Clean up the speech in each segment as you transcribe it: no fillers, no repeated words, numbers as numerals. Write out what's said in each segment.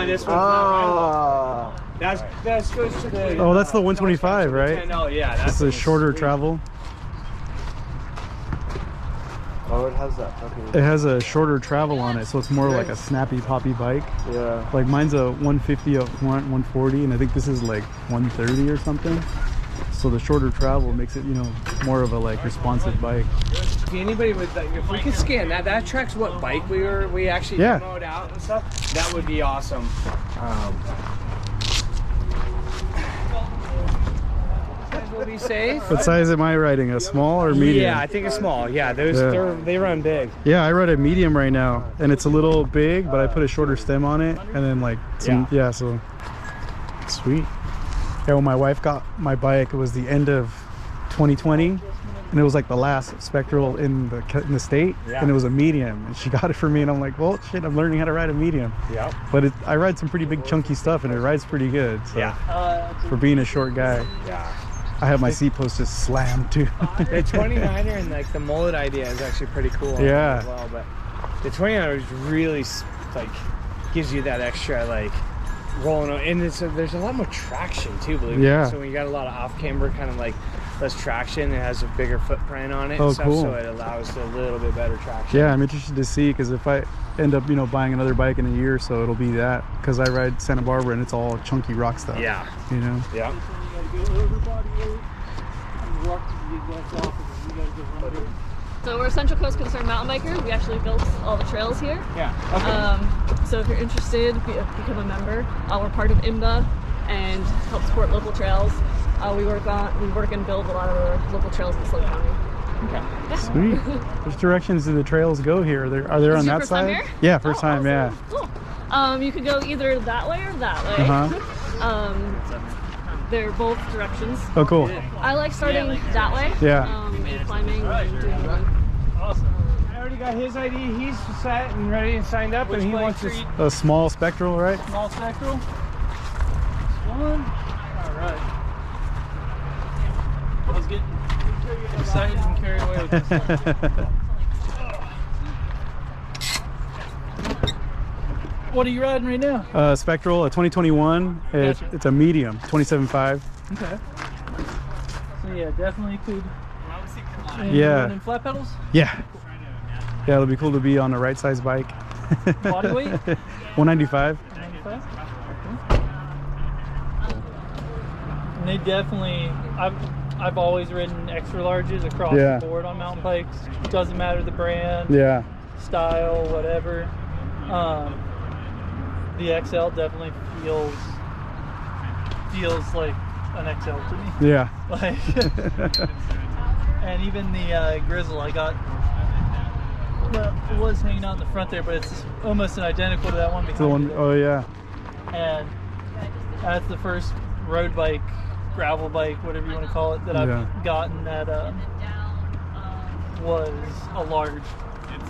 this one's not that goes to the. Oh, that's the 125, right? Oh yeah, that's a shorter travel. Oh, it has that. Okay. It has a shorter travel on it, so it's more like a snappy, poppy bike. Yeah. Like mine's a 150 up front, 140, and I think this is like 130 or something. So the shorter travel makes it, you know, more of a like responsive bike. Anybody with like, if we could scan that tracks what bike we actually demoed out and stuff. That would be awesome. Will be safe. What size am I riding? A small or medium? Yeah, I think it's small. Yeah, they run big. Yeah, I ride a medium right now, and it's a little big, but I put a shorter stem on it, and then like some, so sweet. Yeah, when my wife got my bike, it was the end of 2020, and it was like the last Spectral in the state, and it was a medium, and she got it for me, and I'm like, well, shit, I'm learning how to ride a medium. Yeah. But I ride some pretty big chunky stuff, and it rides pretty good. So for being a short guy. Yeah. I have my seat post just slammed too. The 29er and like the mullet idea is actually pretty cool. Yeah. As well, but the 29er is really like gives you that extra like rolling on, and there's a lot more traction too, believe it or not. So when you got a lot of off camber, kind of like less traction, it has a bigger footprint on it. Oh, and stuff, cool. So it allows a little bit better traction. Yeah, I'm interested to see, because if I end up, you know, buying another bike in a year or so, it'll be that, because I ride Santa Barbara and it's all chunky rock stuff. Yeah. You know. Yeah. So we're a Central Coast Concerned mountain biker. We actually built all the trails here. Yeah. Okay. So if you're interested, become a member. We're part of IMBA and help support local trails. We work and build a lot of the local trails in Slow County. Okay. Yeah. Sweet. Which directions do the trails go here? Are they on that first time side? here? Yeah, first time. Yeah. Cool. You could go either that way or that way. They're both directions. Oh, cool. I like starting that way. Yeah. Climbing and doing awesome. I already got his ID. He's set and ready and signed up, and he wants a small Spectral, right? Small Spectral. One. All right. I was getting excited and carried away with this. What are you riding right now? Spectral, a 2021. It's a medium, 27.5. Okay. So yeah, definitely could. Yeah. And flat pedals? Yeah. Yeah, it'll be cool to be on the right size bike. Body weight? 195. 195? And they definitely, I've always ridden extra larges across the board on mountain bikes. Doesn't matter the brand, style, whatever. The XL definitely feels like an XL to me. Yeah. Like, and even the Grizzle I got, well, it was hanging out in the front there, but it's almost an identical to that one behind me. Oh yeah. And that's the first road bike, gravel bike, whatever you want to call it, that I've gotten that was a large.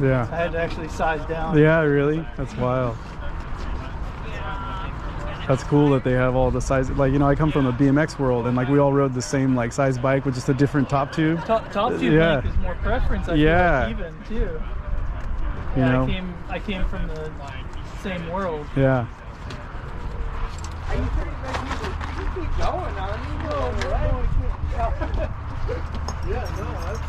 Yeah. I had to actually size down. Yeah, really? That's wild. That's cool that they have all the sizes. Like, you know, I come from the BMX world, and like we all rode the same like size bike with just a different top tube. Top tube bike is more preference. I feel like, even too. You know? I came from the same world. Yeah. Are you keep going on? You go right. Yeah, no, that's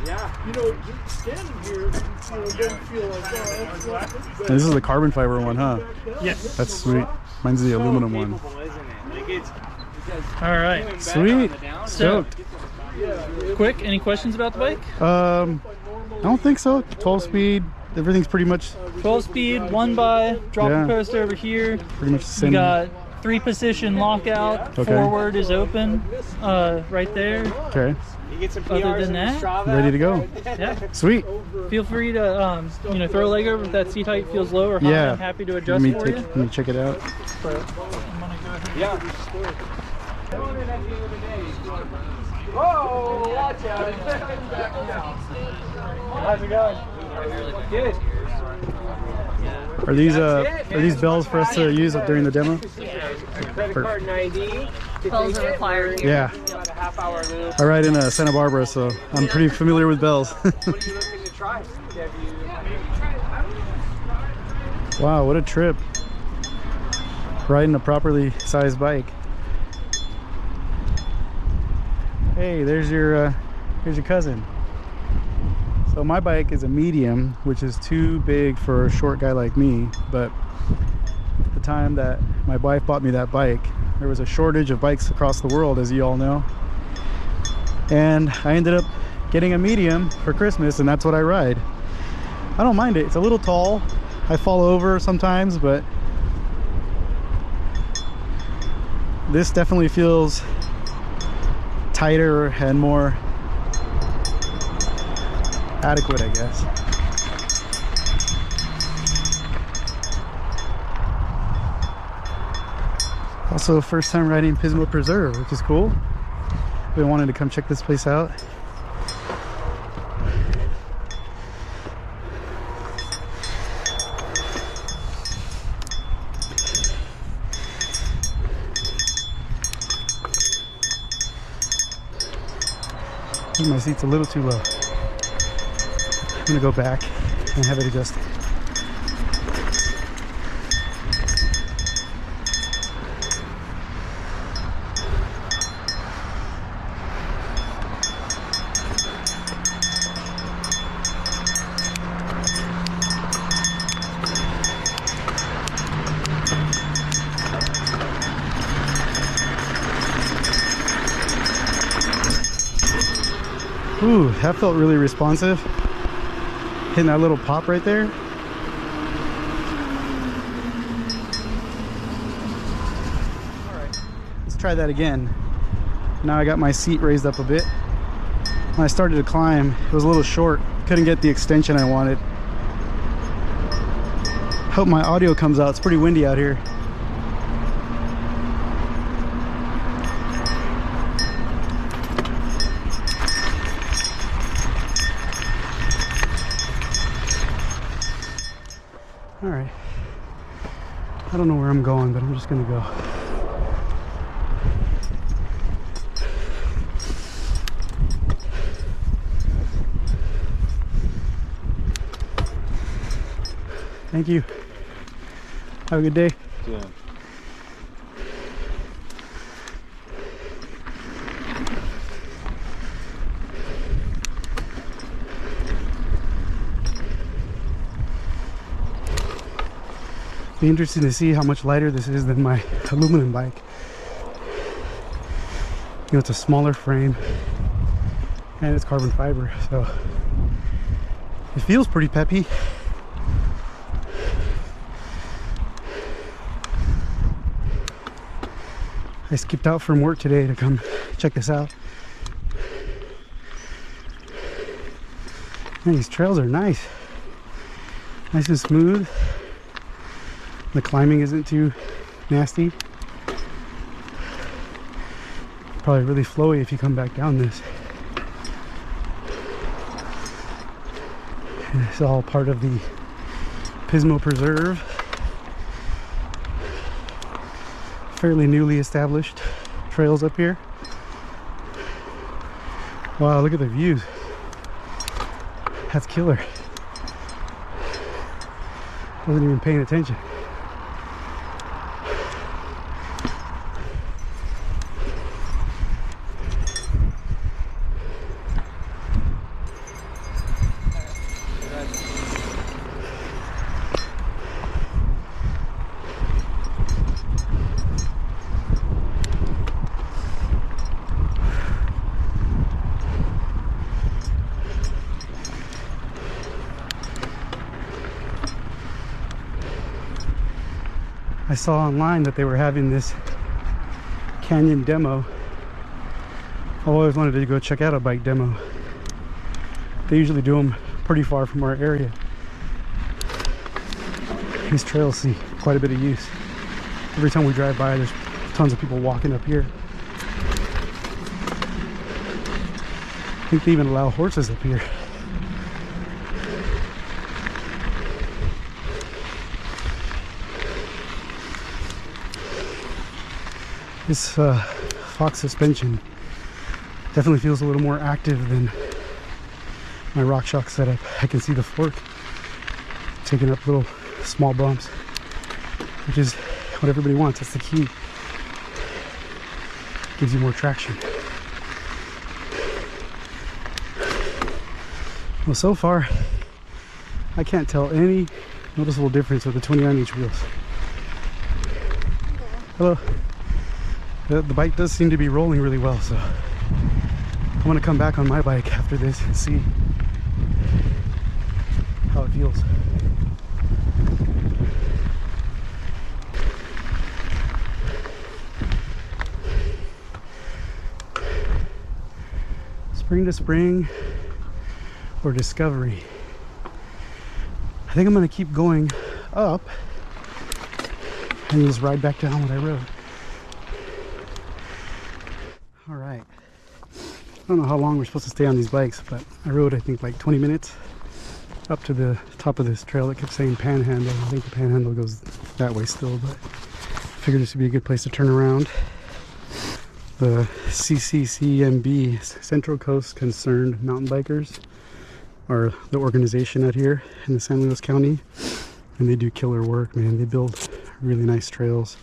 yeah, you know, standing here, you know, doesn't feel like This is the carbon fiber one, huh? Yes. That's sweet. Mine's the aluminum one. All right. Sweet. Stoked. Quick, any questions about the bike? I don't think so. 12 speed. Everything's pretty much 12 speed, one by, drop post over here. Pretty much the same. You got 3-position lockout. Forward is open, right there. Okay. Other than that, ready to go. Yeah. Sweet. Feel free to you know, throw a leg over if that seat height feels low or high. Yeah. I'm happy to adjust for you. Let me check it out. But I'm gonna go ahead. Yeah. Whoa! Watch out! How's it going? Good. Are these bells for us to use during the demo? Credit card and ID. Bells are required. Yeah. I ride in Santa Barbara, so I'm pretty familiar with bells. What are you looking to try? Have you Wow, what a trip. Riding a properly sized bike. Hey, there's your cousin. So my bike is a medium, which is too big for a short guy like me, but at the time that my wife bought me that bike, there was a shortage of bikes across the world, as you all know. And I ended up getting a medium for Christmas, and that's what I ride. I don't mind it. It's a little tall. I fall over sometimes, but this definitely feels tighter and more adequate, I guess. Also, first time riding Pismo Preserve, which is cool. I've been wanting to come check this place out. I think my seat's a little too low. I'm gonna go back and have it adjusted. Ooh, that felt really responsive. Hitting that little pop right there. Alright, let's try that again. Now I got my seat raised up a bit. When I started to climb, it was a little short. Couldn't get the extension I wanted. Hope my audio comes out. It's pretty windy out here. All right, I don't know where I'm going, but I'm just gonna go. Thank you. Have a good day. Yeah. Be interesting to see how much lighter this is than my aluminum bike. You know, it's a smaller frame and it's carbon fiber, so it feels pretty peppy. I skipped out from work today to come check this out. Man, these trails are nice. Nice and smooth. The climbing isn't too nasty. Probably really flowy if you come back down this. And it's all part of the Pismo Preserve. Fairly newly established trails up here. Wow, look at the views. That's killer. Wasn't even paying attention. I saw online that they were having this canyon demo. I always wanted to go check out a bike demo. They usually do them pretty far from our area. These trails see quite a bit of use. Every time we drive by, there's tons of people walking up here. I think they even allow horses up here. This Fox suspension definitely feels a little more active than my RockShox setup. I can see the fork taking up little small bumps, which is what everybody wants. That's the key. Gives you more traction. Well, so far, I can't tell any noticeable difference with the 29-inch wheels. Hello. The bike does seem to be rolling really well, so I'm gonna come back on my bike after this and see how it feels. Spring to spring or discovery. I think I'm gonna keep going up and just ride back down what I rode. All right. I don't know how long we're supposed to stay on these bikes, but I rode, I think, like 20 minutes up to the top of this trail that kept saying Panhandle. I think the Panhandle goes that way still, but I figured this would be a good place to turn around. The CCCMB, Central Coast Concerned Mountain Bikers, are the organization out here in the San Luis County, and they do killer work, man. They build really nice trails.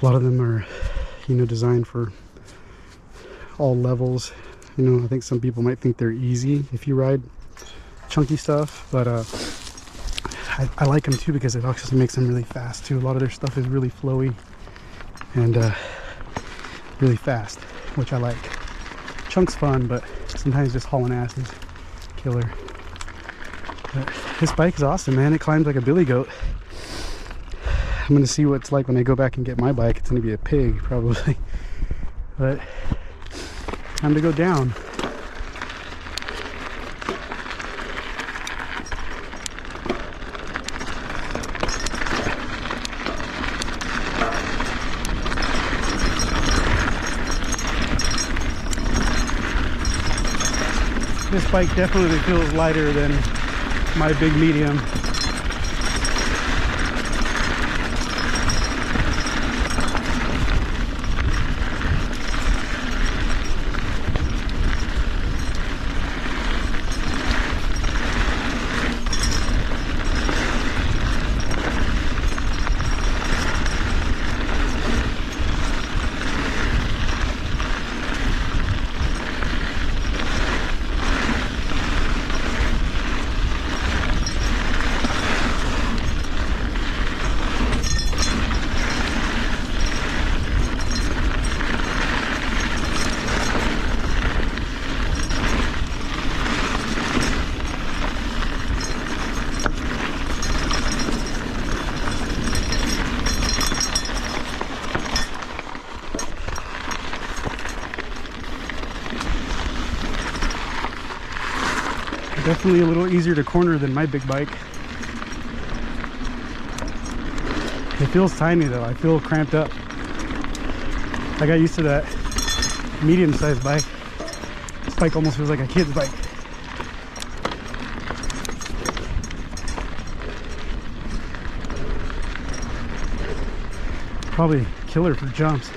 A lot of them are, you know, designed for all levels. You know, I think some people might think they're easy if you ride chunky stuff, but I like them too because it actually makes them really fast too. A lot of their stuff is really flowy and really fast, which I like. Chunk's fun, but sometimes just hauling ass is killer. But this bike is awesome, man. It climbs like a billy goat. I'm gonna see what it's like when I go back and get my bike. It's gonna be a pig probably, but time to go down. This bike definitely feels lighter than my big medium. Definitely a little easier to corner than my big bike. It feels tiny though. I feel cramped up. I got used to that medium-sized bike. This bike almost feels like a kid's bike. Probably killer for jumps.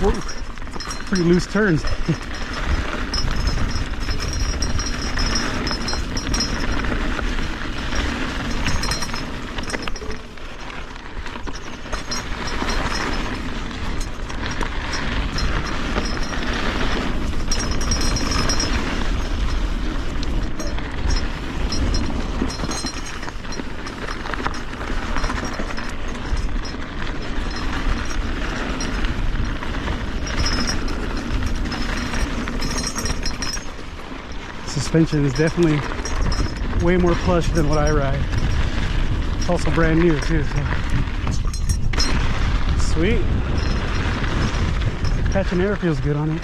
Whoa. Pretty loose turns. Suspension is definitely way more plush than what I ride. It's also brand new too, so sweet. Catching air feels good on it.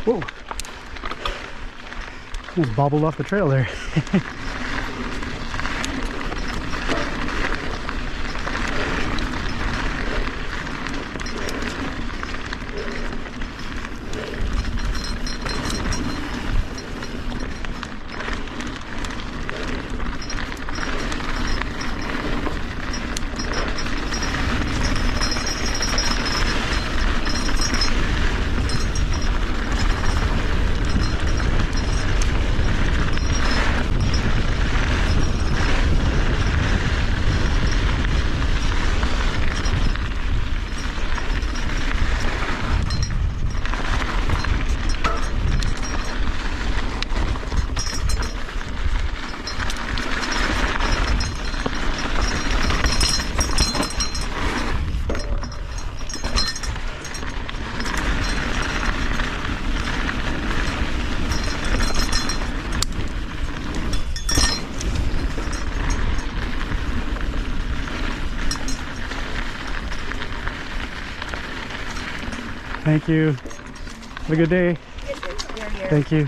Whoa. Almost bobbled off the trail there. Thank you. Have a good day. Thank you.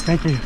Thank you.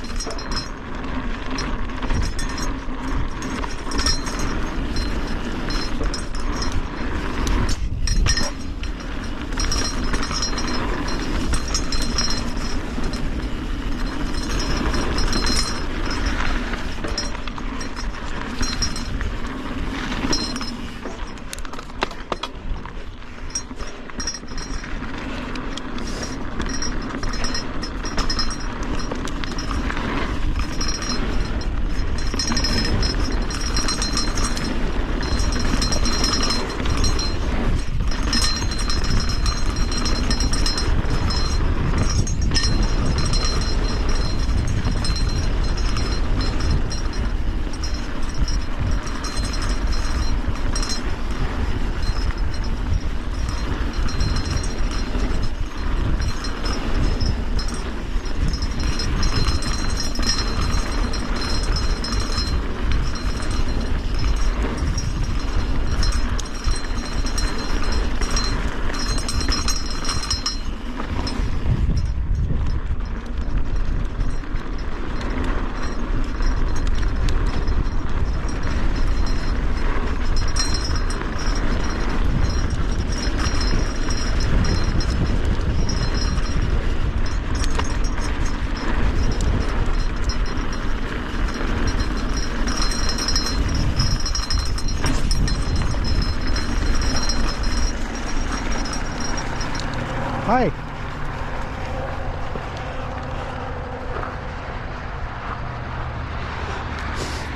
Hi.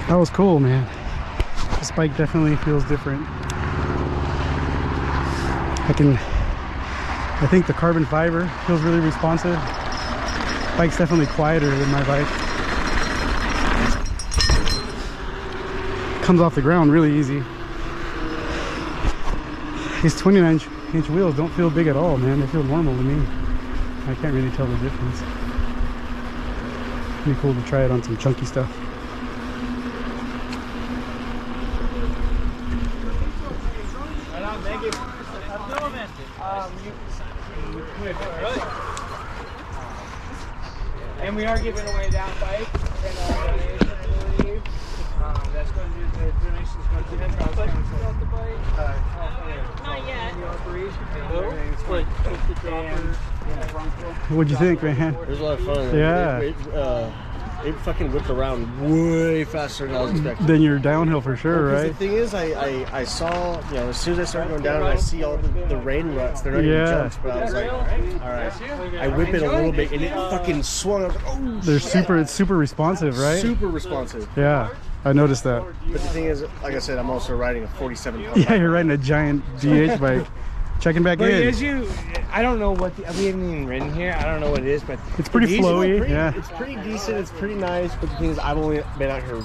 That was cool, man. This bike definitely feels different. I think the carbon fiber feels really responsive. Bike's definitely quieter than my bike. Comes off the ground really easy. These 29-inch wheels don't feel big at all, man. They feel normal to me. I can't really tell the difference. It'd be cool to try it on some chunky stuff. And we are giving away that bike. And donation, I believe. That's going to do the donations going to the bike. Not yet. What'd you think, man? It was a lot of fun. Yeah. It fucking whipped around way faster than I was expecting. Then you're downhill for sure, Well, right? the thing is, I saw, you know, as soon as I started going down and I see all the rain ruts, they're not even jumps, but I was like, all right. I whip it a little bit and it fucking swung. I was like, oh, It's super responsive, right? super responsive. Yeah, I noticed that. But the thing is, like I said, I'm also riding a 47-pound Yeah, you're riding a giant DH bike. Checking back But in. as I don't know what we haven't even ridden here. I don't know what it is, but It's pretty flowy. Yeah. It's pretty decent. It's pretty nice. But the thing is, I've only been out here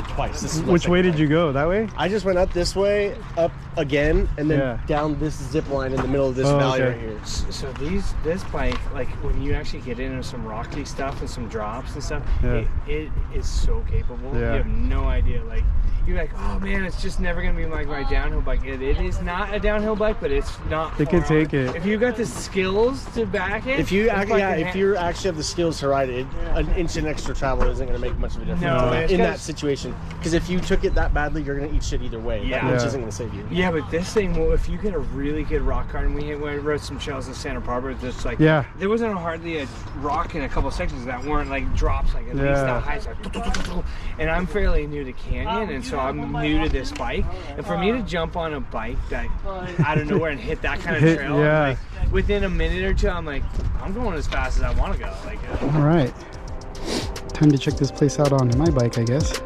twice. This is my Which second way did time. you go? That way? I just went up this way, up again, and then Yeah. down this zip line in the middle of this Oh, valley okay. right here. So this bike, like when you actually get into some rocky stuff and some drops and stuff, Yeah. it is so capable. Yeah. You have no idea. Like you're like, oh man, it's just never gonna be like my downhill bike. It is not a downhill bike, but it's not. It can far take off. it. If you got the skills to back it. If you this actually, bike can if you actually have the skills to ride it, an inch in extra travel isn't going to make much of a difference No, it's in gotta- that situation. Because if you took it that badly, you're going to eat shit either way. Yeah. That inch Yeah. isn't going to save you. Yeah, but this thing, well, if you get a really good rock garden, we rode some trails in Santa Barbara, just like, Yeah. there wasn't hardly a rock in a couple sections that weren't like drops, like at least Yeah. that high. It's like, and I'm fairly new to canyon, and so I'm new to this bike. And for me to jump on a bike that out of nowhere and hit that kind of Hit- trail, yeah. like, within a minute or two, I'm like, I'm going as fast as I want to go. Like, All right. Time to check this place out on my bike, I guess.